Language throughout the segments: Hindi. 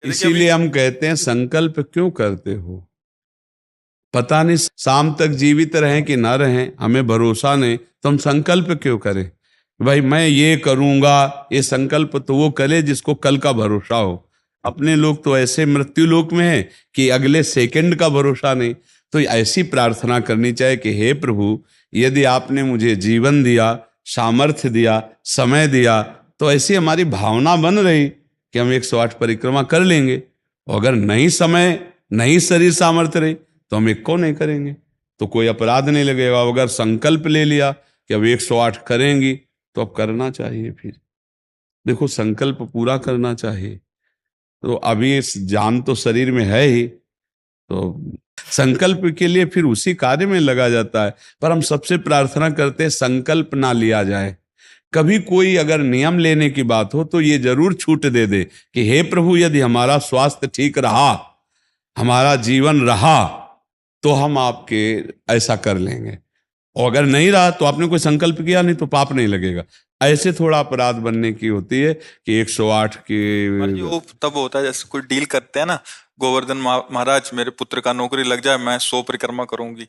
इसीलिए हम कहते हैं संकल्प क्यों करते हो? पता नहीं शाम तक जीवित रहें कि ना रहें, हमें भरोसा नहीं, तो हम संकल्प क्यों करें? भाई मैं ये करूंगा, ये संकल्प तो वो करे जिसको कल का भरोसा हो। अपने लोग तो ऐसे मृत्यु लोक में है कि अगले सेकंड का भरोसा नहीं। तो ऐसी प्रार्थना करनी चाहिए कि हे प्रभु, यदि आपने मुझे जीवन दिया, सामर्थ्य दिया, समय दिया, तो ऐसी हमारी भावना बन रही कि हम 108 परिक्रमा कर लेंगे। और अगर नहीं समय, नहीं शरीर सामर्थ्य रही, तो हम एक को नहीं करेंगे, तो कोई अपराध नहीं लगेगा। अगर संकल्प ले लिया कि अब 108 करेंगी, तो अब करना चाहिए। फिर देखो, संकल्प पूरा करना चाहिए। तो अभी जान तो शरीर में है ही, तो संकल्प के लिए फिर उसी कार्य में लगा जाता है। पर हम सबसे प्रार्थना करते हैं संकल्प ना लिया जाए। कभी कोई अगर नियम लेने की बात हो तो ये जरूर छूट दे दे कि हे प्रभु, यदि हमारा स्वास्थ्य ठीक रहा, हमारा जीवन रहा, तो हम आपके ऐसा कर लेंगे। और अगर नहीं रहा तो आपने कोई संकल्प किया नहीं, तो पाप नहीं लगेगा। ऐसे थोड़ा अपराध बनने की होती है कि 108 की। वो तब होता है जैसे कोई डील करते हैं ना, गोवर्धन महाराज मेरे पुत्र का नौकरी लग जाए, मैं 100 परिक्रमा करूंगी,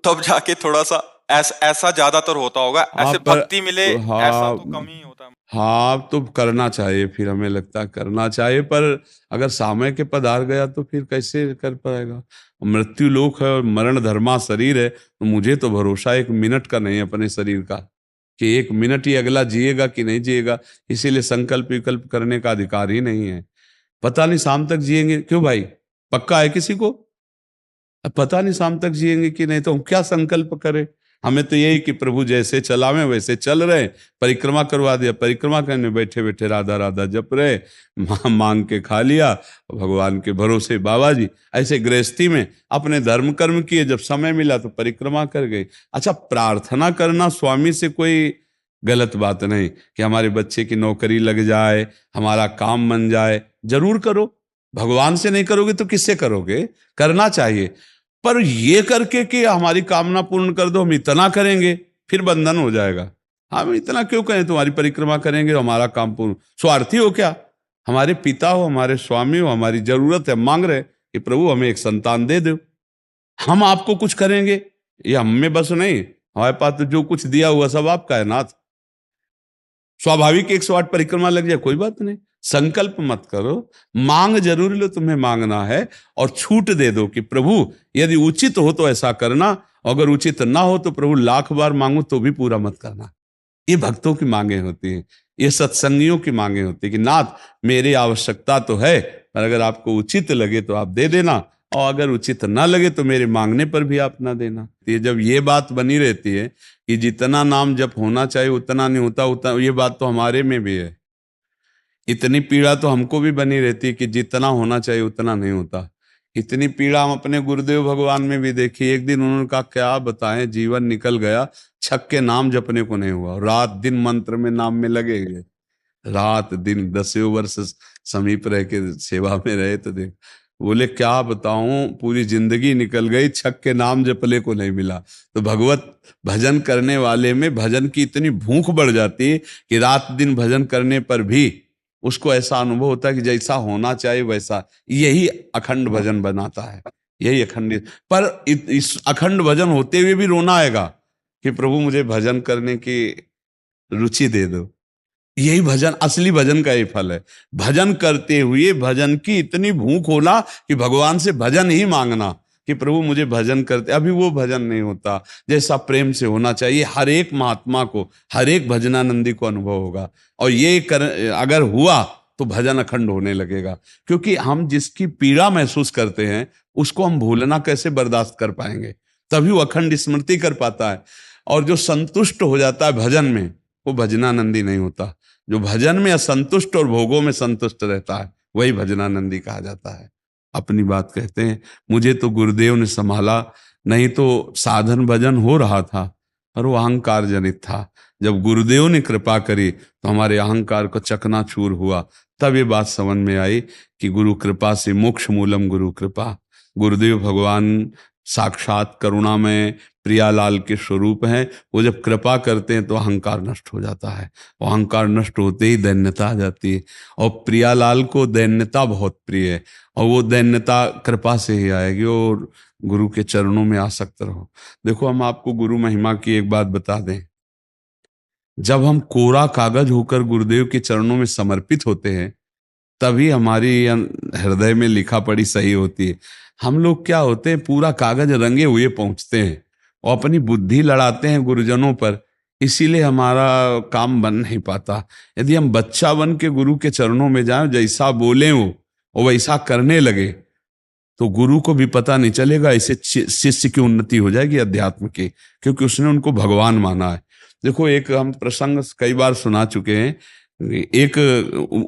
तब जाके थोड़ा सा ऐसा ज्यादातर होता होगा। ऐसे भक्ति मिले ऐसा तो कम ही होता है। हाँ, तो करना चाहिए, फिर हमें लगता है करना चाहिए। पर अगर समय के पधार गया तो फिर कैसे कर पाएगा? मृत्यु लोक है और मरण धर्मा शरीर है, तो मुझे तो भरोसा 1 मिनट का नहीं अपने शरीर का कि 1 मिनट ही अगला जिएगा कि नहीं जिएगा। इसीलिए संकल्प विकल्प करने का अधिकार ही नहीं है। पता नहीं शाम तक जिएंगे, क्यों भाई? पक्का है किसी को? अब पता नहीं शाम तक जिएंगे कि नहीं, तो हम क्या संकल्प करें? हमें तो यही कि प्रभु जैसे चलावे वैसे चल रहे। परिक्रमा करवा दिया, परिक्रमा करने बैठे बैठे राधा राधा जप रहे, मांग के खा लिया, भगवान के भरोसे बाबा जी। ऐसे गृहस्थी में अपने धर्म कर्म किए, जब समय मिला तो परिक्रमा कर गए। अच्छा, प्रार्थना करना स्वामी से कोई गलत बात नहीं कि हमारे बच्चे की नौकरी लग जाए, हमारा काम बन जाए, जरूर करो। भगवान से नहीं करोगे तो किससे करोगे? करना चाहिए। पर ये करके कि हमारी कामना पूर्ण कर दो, हम इतना करेंगे, फिर बंधन हो जाएगा। हम इतना क्यों करें? तुम्हारी परिक्रमा करेंगे तो हमारा काम पूर्ण। स्वार्थी हो क्या? हमारे पिता हो, हमारे स्वामी हो, हमारी जरूरत है, मांग रहे कि प्रभु हमें एक संतान दे दो, हम आपको कुछ करेंगे। ये हम में बस नहीं, हमारे पास तो जो कुछ दिया हुआ सब आपका है नाथ। स्वाभाविक 108 परिक्रमा लग जाए, कोई बात नहीं। संकल्प मत करो, मांग जरूर लो, तुम्हें मांगना है। और छूट दे दो कि प्रभु यदि उचित हो तो ऐसा करना, अगर उचित ना हो तो प्रभु लाख बार मांगो तो भी पूरा मत करना। ये भक्तों की मांगे होती हैं, ये सत्संगियों की मांगे होती है कि नाथ मेरी आवश्यकता तो है, पर अगर आपको उचित लगे तो आप दे देना, और अगर उचित ना लगे तो मेरे मांगने पर भी आप ना देना। ये जब ये बात बनी रहती है कि जितना नाम जप होना चाहिए उतना नहीं होता, उतना, ये बात तो हमारे में भी है। इतनी पीड़ा तो हमको भी बनी रहती है कि जितना होना चाहिए उतना नहीं होता। इतनी पीड़ा हम अपने गुरुदेव भगवान में भी देखी। एक दिन उन्होंने कहा क्या बताएं, जीवन निकल गया, छक के नाम जपने को नहीं हुआ, रात दिन मंत्र में नाम में लगे गए, रात दिन 10 वर्ष समीप रह के सेवा में रहे। तो देख, बोले क्या बताऊं, पूरी जिंदगी निकल गई, छक के नाम जपले को नहीं मिला। तो भगवत भजन करने वाले में भजन की इतनी भूख बढ़ जाती है कि रात दिन भजन करने पर भी उसको ऐसा अनुभव होता है कि जैसा होना चाहिए वैसा। यही अखंड भजन बनाता है, यही अखंड। पर इस अखंड भजन होते हुए भी रोना आएगा कि प्रभु मुझे भजन करने की रुचि दे दो। यही भजन, असली भजन का ही फल है। भजन करते हुए भजन की इतनी भूख होना कि भगवान से भजन ही मांगना कि प्रभु मुझे भजन करते। अभी वो भजन नहीं होता जैसा प्रेम से होना चाहिए। हर एक महात्मा को, हर एक भजनानंदी को अनुभव होगा। और ये अगर हुआ तो भजन अखंड होने लगेगा। क्योंकि हम जिसकी पीड़ा महसूस करते हैं उसको हम भूलना कैसे बर्दाश्त कर पाएंगे? तभी वो अखंड स्मृति कर पाता है। और जो संतुष्ट हो जाता है भजन में, वो भजनानंदी नहीं होता। जो भजन में असंतुष्ट और भोगों में संतुष्ट रहता है वही भजनानंदी कहा जाता है। अपनी बात कहते हैं, मुझे तो गुरुदेव ने संभाला, नहीं तो साधन भजन हो रहा था, पर वो अहंकार जनित था। जब गुरुदेव ने कृपा करी तो हमारे अहंकार को चकनाचूर हुआ। तब ये बात समझ में आई कि गुरु कृपा से मोक्ष मूलम गुरु कृपा। गुरुदेव भगवान साक्षात करुणामय प्रियालाल के स्वरूप हैं। वो जब कृपा करते हैं तो अहंकार नष्ट हो जाता है, और अहंकार नष्ट होते ही दैन्यता आ जाती है। और प्रियालाल को दैन्यता बहुत प्रिय है, और वो दैन्यता कृपा से ही आएगी, और गुरु के चरणों में आसक्त रहो। देखो, हम आपको गुरु महिमा की एक बात बता दें। जब हम कोरा कागज होकर गुरुदेव के चरणों में समर्पित होते हैं, तभी हमारी हृदय में लिखा पढ़ी सही होती है। हम लोग क्या होते हैं, पूरा कागज रंगे हुए पहुंचते हैं और अपनी बुद्धि लड़ाते हैं गुरुजनों पर, इसीलिए हमारा काम बन नहीं पाता। यदि हम बच्चा बन के गुरु के चरणों में जाएं, जैसा बोले वो और वैसा करने लगे, तो गुरु को भी पता नहीं चलेगा, ऐसे शिष्य की उन्नति हो जाएगी अध्यात्म की, क्योंकि उसने उनको भगवान माना है। देखो, एक हम प्रसंग कई बार सुना चुके हैं। एक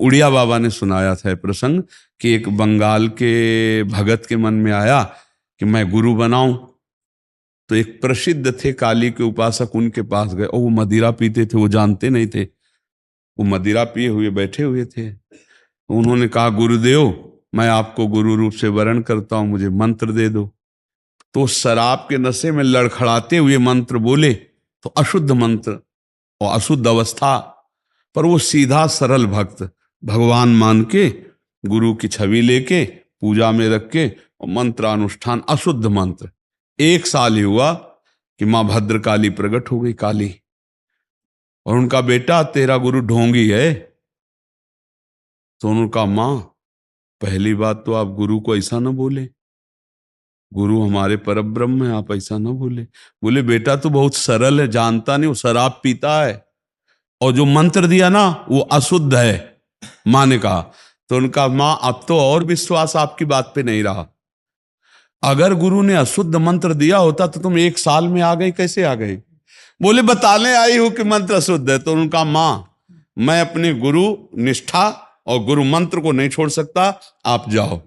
उड़िया बाबा ने सुनाया था प्रसंग कि एक बंगाल के भगत के मन में आया कि मैं गुरु बनाऊं। तो एक प्रसिद्ध थे काली के उपासक, उनके पास गए, और वो मदिरा पीते थे, वो जानते नहीं थे, वो मदिरा पिए हुए बैठे हुए थे। उन्होंने कहा, गुरुदेव, मैं आपको गुरु रूप से वरण करता हूं, मुझे मंत्र दे दो। तो शराब के नशे में लड़खड़ाते हुए मंत्र बोले, तो अशुद्ध मंत्र और अशुद्ध अवस्था, पर वो सीधा सरल भक्त भगवान मान के गुरु की छवि लेके पूजा में रख के और मंत्रानुष्ठान, अशुद्ध मंत्र। 1 साल ही हुआ कि मां भद्रकाली प्रकट हो गई, काली, और उनका बेटा, तेरा गुरु ढोंगी है। तो उनका, मां, पहली बात तो आप गुरु को ऐसा ना बोले, गुरु हमारे परब्रह्म है, आप ऐसा ना बोले। बोले, बेटा तो बहुत सरल है, जानता नहीं, वो शराब पीता है, और जो मंत्र दिया ना वो अशुद्ध है। मां ने कहा। तो उनका, मां, अब तो और विश्वास आपकी बात पे नहीं रहा। अगर गुरु ने अशुद्ध मंत्र दिया होता तो तुम 1 साल में आ गई, कैसे आ गई? बोले, बताने आई हूं कि मंत्र अशुद्ध है। तो उनका, मां, मैं अपने गुरु निष्ठा और गुरु मंत्र को नहीं छोड़ सकता, आप जाओ।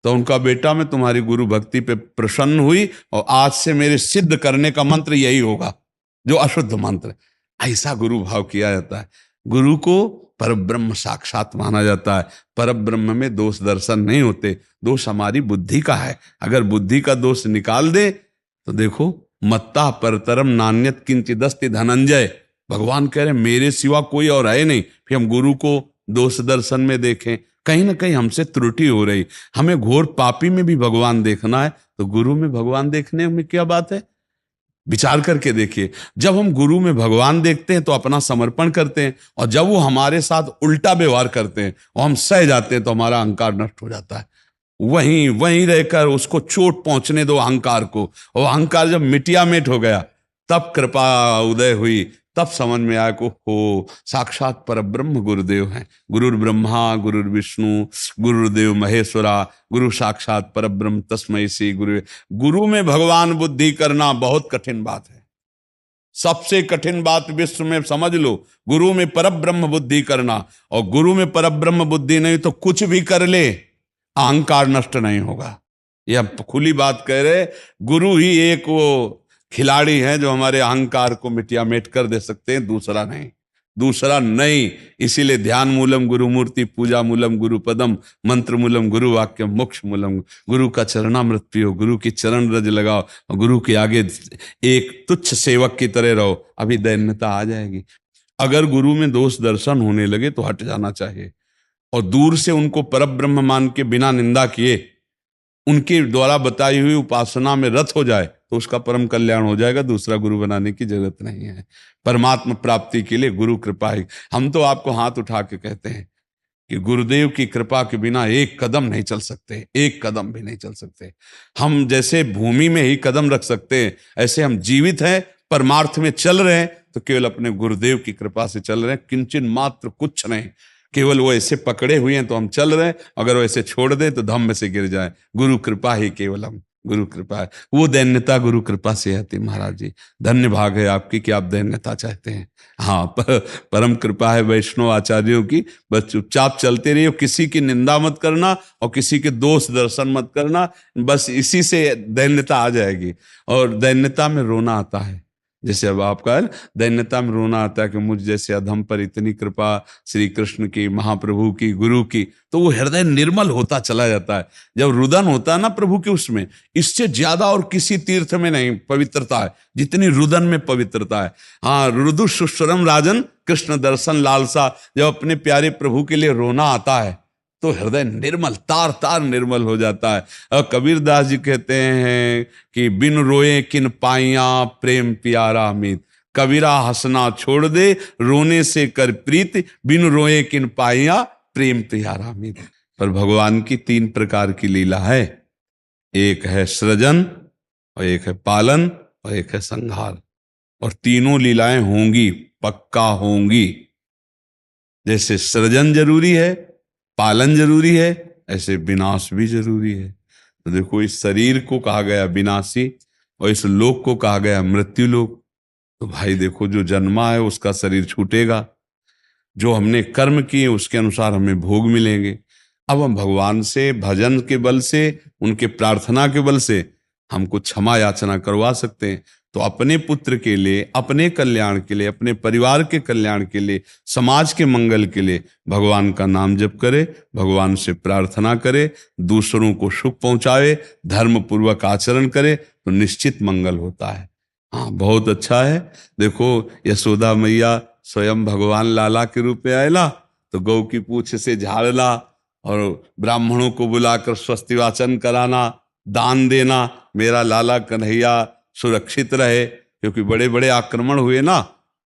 तो उनका बेटा, मैं तुम्हारी गुरु भक्ति पे प्रसन्न हुई, और आज से मेरे सिद्ध करने का मंत्र यही होगा जो अशुद्ध मंत्र। ऐसा गुरु भाव किया जाता है। गुरु को परब्रह्म साक्षात माना जाता है। परब्रह्म में दोष दर्शन नहीं होते, दोष हमारी बुद्धि का है। अगर बुद्धि का दोष निकाल दे तो देखो, मत्ता परतरम नान्यत किंचिदस्ति धनंजय, भगवान कह रहे मेरे सिवा कोई और है नहीं। फिर हम गुरु को दोष दर्शन में देखें, कहीं ना कहीं हमसे त्रुटि हो रही। हमें घोर पापी में भी भगवान देखना है, तो गुरु में भगवान देखने में क्या बात है? विचार करके देखिए। जब हम गुरु में भगवान देखते हैं तो अपना समर्पण करते हैं, और जब वो हमारे साथ उल्टा व्यवहार करते हैं और हम सह जाते हैं तो हमारा अहंकार नष्ट हो जाता है। वहीं वहीं रहकर उसको चोट पहुंचने दो अहंकार को, और अहंकार जब मिटिया मिट हो गया, तब कृपा उदय हुई, तब समझ में आया को हो साक्षात परब्रह्म गुरुदेव हैं। गुरुर् ब्रह्मा गुरुर् विष्णु गुरुर्देव महेश्वरा, गुरु साक्षात परब्रह्म तस्मै श्री गुरु। गुरु में भगवान बुद्धि करना बहुत कठिन बात है, सबसे कठिन बात विश्व में, समझ लो। गुरु में परब्रह्म बुद्धि करना, और गुरु में परब्रह्म बुद्धि नहीं तो कुछ भी कर ले, अहंकार नष्ट नहीं होगा। यह खुली बात कह रहे। गुरु ही एक वो खिलाड़ी हैं जो हमारे अहंकार को मिटिया मेट कर दे सकते हैं, दूसरा नहीं, दूसरा नहीं। इसीलिए ध्यान मूलम गुरु मूर्ति, पूजा मूलम गुरु पदम, मंत्र मूलम गुरु वाक्यम, मोक्ष मूलम। गुरु का चरणामृत पियो, गुरु की चरण रज लगाओ, और गुरु के आगे एक तुच्छ सेवक की तरह रहो, अभी दैन्यता आ जाएगी। अगर गुरु में दोष दर्शन होने लगे तो हट जाना चाहिए, और दूर से उनको परब्रह्म मान के बिना निंदा किए उनके द्वारा बताई हुई उपासना में रत हो जाए तो उसका परम कल्याण हो जाएगा। दूसरा गुरु बनाने की जरूरत नहीं है। परमात्मा प्राप्ति के लिए गुरु कृपा ही। हम तो आपको हाथ उठा के कहते हैं कि गुरुदेव की कृपा के बिना एक कदम नहीं चल सकते, एक कदम भी नहीं चल सकते। हम जैसे भूमि में ही कदम रख सकते हैं, ऐसे हम जीवित हैं, परमार्थ में चल रहे हैं तो केवल अपने गुरुदेव की कृपा से चल रहे हैं, किंचन मात्र कुछ नहीं। केवल वो ऐसे पकड़े हुए हैं तो हम चल रहे हैं, अगर वो ऐसे छोड़ दें तो धम्म से गिर जाए। गुरु कृपा ही केवलम, गुरु कृपा है। वो दैन्यता गुरु कृपा से आती। महाराज जी, धन्य भाग है आपकी कि आप दैन्यता चाहते हैं। हाँ, परम कृपा है वैष्णव आचार्यों की। बस चुपचाप चलते रहिए, किसी की निंदा मत करना और किसी के दोष दर्शन मत करना, बस इसी से दैन्यता आ जाएगी। और दैन्यता में रोना आता है, जैसे अब आपका है, दैन्यता में रोना आता है कि मुझ जैसे अधम पर इतनी कृपा श्री कृष्ण की, महाप्रभु की, गुरु की, तो वो हृदय निर्मल होता चला जाता है। जब रुदन होता है ना प्रभु के, उसमें इससे ज्यादा और किसी तीर्थ में नहीं पवित्रता है जितनी रुदन में पवित्रता है। हाँ, रुदु सुश्रम राजन कृष्ण दर्शन लालसा, जब अपने प्यारे प्रभु के लिए रोना आता है तो हृदय निर्मल, तार तार निर्मल हो जाता है। और कबीर दास जी कहते हैं कि बिन रोए किन पाइया प्रेम प्यारा मीत, कबीरा हंसना छोड़ दे रोने से कर प्रीत, बिन रोए किन पाइया प्रेम प्यारा मीत। पर भगवान की 3 प्रकार की लीला है, एक है सृजन और एक है पालन और एक है संहार, और तीनों लीलाएं होंगी, पक्का होंगी। जैसे सृजन जरूरी है, पालन जरूरी है, ऐसे विनाश भी जरूरी है। तो देखो, इस शरीर को कहा गया विनाशी और इस लोक को कहा गया मृत्यु लोक। तो भाई देखो, जो जन्मा है उसका शरीर छूटेगा, जो हमने कर्म किए उसके अनुसार हमें भोग मिलेंगे। अब हम भगवान से भजन के बल से, उनके प्रार्थना के बल से हमको क्षमा याचना करवा सकते हैं। तो अपने पुत्र के लिए, अपने कल्याण के लिए, अपने परिवार के कल्याण के लिए, समाज के मंगल के लिए भगवान का नाम जप करे, भगवान से प्रार्थना करे, दूसरों को सुख पहुंचावे, धर्म पूर्वक आचरण करे, तो निश्चित मंगल होता है। हाँ, बहुत अच्छा है। देखो, यशोदा मैया स्वयं भगवान लाला के रूप में आयला तो गौ की पूंछ से झाड़ना और ब्राह्मणों को बुलाकर स्वस्ति वाचन कराना, दान देना, मेरा लाला कन्हैया सुरक्षित रहे। क्योंकि बड़े बड़े आक्रमण हुए ना,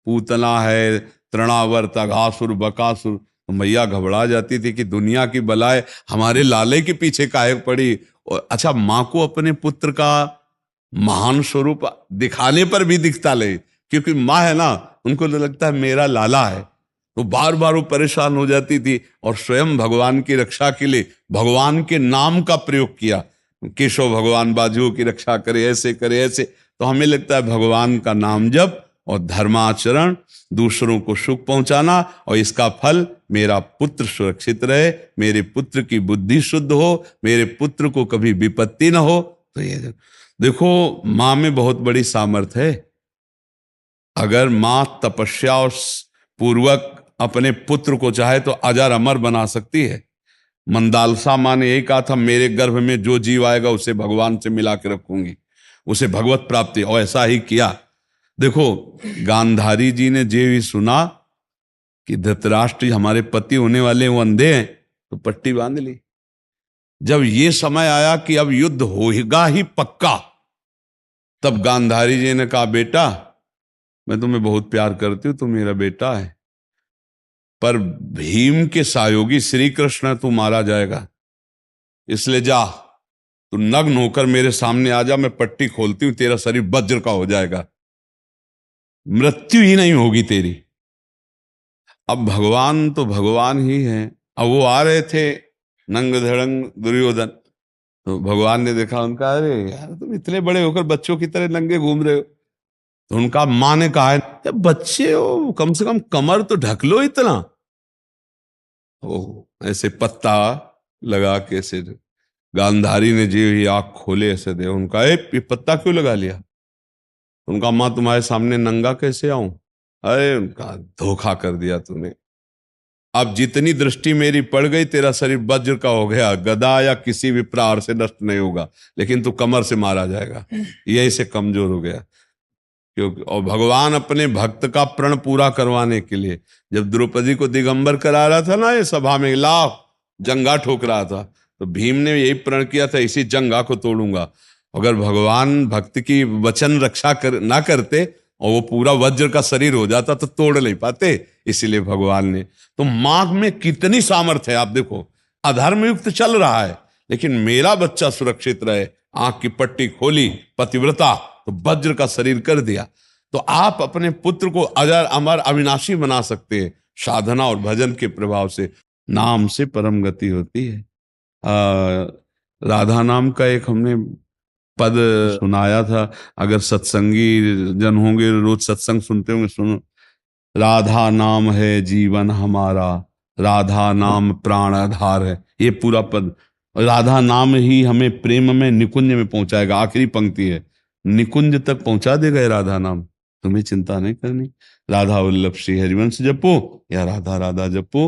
पूतना है, तृणावर्त, अघासुर, बकासुर, तो मैया घबरा जाती थी कि दुनिया की बलाएं हमारे लाले के पीछे काहे पड़ी। और अच्छा, माँ को अपने पुत्र का महान स्वरूप दिखाने पर भी दिखता ले, क्योंकि माँ है ना, उनको तो लगता है मेरा लाला है, तो बार बार वो परेशान हो जाती थी। और स्वयं भगवान की रक्षा के लिए भगवान के नाम का प्रयोग किया, केशव भगवान बाजुओं की रक्षा करे, ऐसे करे, ऐसे। तो हमें लगता है भगवान का नाम जप और धर्माचरण, दूसरों को सुख पहुंचाना, और इसका फल मेरा पुत्र सुरक्षित रहे, मेरे पुत्र की बुद्धि शुद्ध हो, मेरे पुत्र को कभी विपत्ति न हो। तो ये देखो, माँ में बहुत बड़ी सामर्थ्य है। अगर माँ तपस्या और पूर्वक अपने पुत्र को चाहे तो अजर अमर बना सकती है। मंदालसा माँ ने यही कहा था, मेरे गर्भ में जो जीव आएगा उसे भगवान से मिला के रखूंगी, उसे भगवत प्राप्ति, और ऐसा ही किया। देखो, गांधारी जी ने जे भी सुना कि धृतराष्ट्र हमारे पति होने वाले वो अंधे हैं, तो पट्टी बांध ली। जब ये समय आया कि अब युद्ध होगा ही पक्का, तब गांधारी जी ने कहा, बेटा मैं तुम्हें बहुत प्यार करती हूं, तुम मेरा बेटा है, पर भीम के सहयोगी श्री कृष्ण तू मारा जाएगा, इसलिए जा, तू नग्न होकर मेरे सामने आ जा, मैं पट्टी खोलती हूं, तेरा शरीर वज्र का हो जाएगा, मृत्यु ही नहीं होगी तेरी। अब भगवान तो भगवान ही है। अब वो आ रहे थे नंग धड़ंग दुर्योधन, तो भगवान ने देखा उनका, अरे यार तुम इतने बड़े होकर बच्चों की तरह नंगे घूम रहे हो। तो उनका माँ ने कहा है, बच्चे हो, कम से कम कमर तो ढक लो इतना। ओ ऐसे पत्ता लगा के ऐसे, गांधारी ने जी ही आंख खोले ऐसे दे, उनका ये पत्ता क्यों लगा लिया? उनका, माँ तुम्हारे सामने नंगा कैसे आऊं? अरे उनका, धोखा कर दिया तूने, अब जितनी दृष्टि मेरी पड़ गई, तेरा शरीर वज्र का हो गया, गदा या किसी भी प्रहार से नष्ट नहीं होगा, लेकिन तू कमर से मारा जाएगा, यही से कमजोर हो गया। क्योंकि और भगवान अपने भक्त का प्रण पूरा करवाने के लिए जब द्रौपदी को दिगंबर करा रहा था ना, ये सभा में लाभ जंगा ठोक रहा था, तो भीम ने यही प्रण किया था, इसी जंगा को तोड़ूंगा। अगर भगवान भक्त की वचन रक्षा ना करते और वो पूरा वज्र का शरीर हो जाता तो तोड़ नहीं पाते, इसीलिए भगवान ने। तो माँ में कितनी सामर्थ्य है, आप देखो, अधर्म युक्त चल रहा है लेकिन मेरा बच्चा सुरक्षित रहे, आंख की पट्टी खोली, पतिव्रता, तो वज्र का शरीर कर दिया। तो आप अपने पुत्र को अजर अमर अविनाशी बना सकते हैं साधना और भजन के प्रभाव से। नाम से परम गति होती है। राधा नाम का एक हमने पद सुनाया था, अगर सत्संगी जन होंगे, रोज सत्संग सुनते होंगे, सुनो, राधा नाम है जीवन हमारा, राधा नाम प्राण आधार है। ये पूरा पद, राधा नाम ही हमें प्रेम में निकुंज में पहुंचाएगा। आखिरी पंक्ति है, निकुंज तक पहुंचा देगा ये राधा नाम। तुम्हें चिंता नहीं करनी। राधा वल्लभ श्री हरिवंश जपो या राधा राधा जपो,